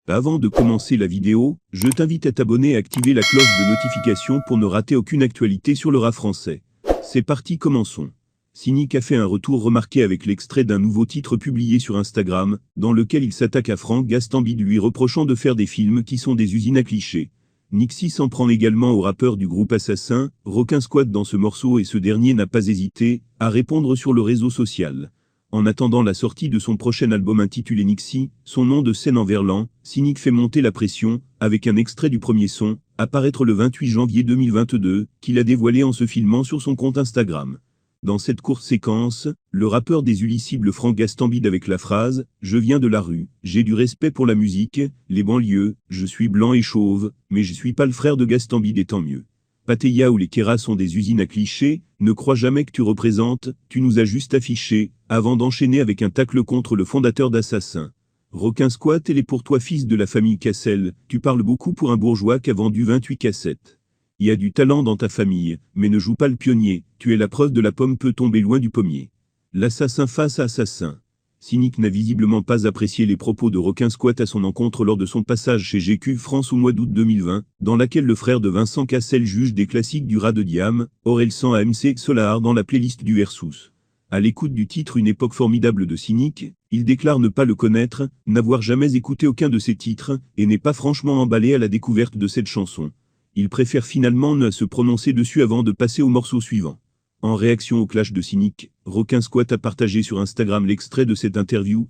Avant de commencer la vidéo, je t'invite à t'abonner et activer la cloche de notification pour ne rater aucune actualité sur le rap français. C'est parti, commençons. Cynic a fait un retour remarqué avec l'extrait d'un nouveau titre publié sur Instagram, dans lequel il s'attaque à Franck Gastambide lui reprochant de faire des films qui sont des usines à clichés. Nixy s'en prend également au rappeur du groupe Assassin, Requin Squad dans ce morceau et ce dernier n'a pas hésité à répondre sur le réseau social. En attendant la sortie de son prochain album intitulé Nixy, son nom de scène en verlan, Cynic fait monter la pression, avec un extrait du premier son, à paraître le 28 janvier 2022, qu'il a dévoilé en se filmant sur son compte Instagram. Dans cette courte séquence, le rappeur désulit cible Franck Gastambide avec la phrase « Je viens de la rue, j'ai du respect pour la musique, les banlieues, je suis blanc et chauve, mais je suis pas le frère de Gastambide et tant mieux. Pattaya ou les Kéras sont des usines à clichés, ne crois jamais que tu représentes, tu nous as juste affiché, avant d'enchaîner avec un tacle contre le fondateur d'Assassin. Requin Squat, elle est pour toi fils de la famille Cassel, tu parles beaucoup pour un bourgeois qui a vendu 28 cassettes. Il y a du talent dans ta famille, mais ne joue pas le pionnier, tu es la preuve de la pomme peut tomber loin du pommier. L'assassin face à assassin. Cynic n'a visiblement pas apprécié les propos de Requin Squat à son encontre lors de son passage chez GQ France au mois d'août 2020, dans laquelle le frère de Vincent Cassel juge des classiques du rat de Diam, Orelsan AMC Solar dans la playlist du Versus. À l'écoute du titre Une époque formidable de Cynic, il déclare ne pas le connaître, n'avoir jamais écouté aucun de ses titres, et n'est pas franchement emballé à la découverte de cette chanson. Il préfère finalement ne se prononcer dessus avant de passer au morceau suivant. En réaction au clash de Cynic, Requin Squat a partagé sur Instagram l'extrait de cette interview.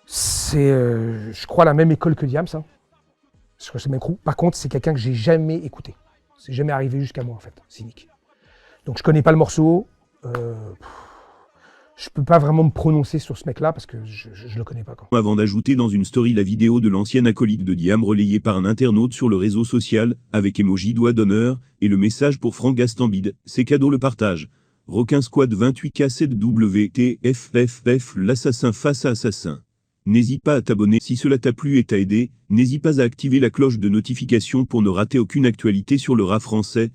C'est, je crois, la même école que Diam, ça. C'est mes crew. Par contre, c'est quelqu'un que j'ai jamais écouté. C'est jamais arrivé jusqu'à moi, en fait, Cynic. Donc je connais pas le morceau. Je peux pas vraiment me prononcer sur ce mec-là parce que je le connais pas, quoi. Avant d'ajouter dans une story la vidéo de l'ancien acolyte de Diam relayée par un internaute sur le réseau social, avec emoji doigt d'honneur, et le message pour Franck Gastambide, c'est cadeau le partage. Requin Squad 28K7 WTFFF l'assassin face à assassin. N'hésite pas à t'abonner si cela t'a plu et t'a aidé, n'hésite pas à activer la cloche de notification pour ne rater aucune actualité sur le rap français.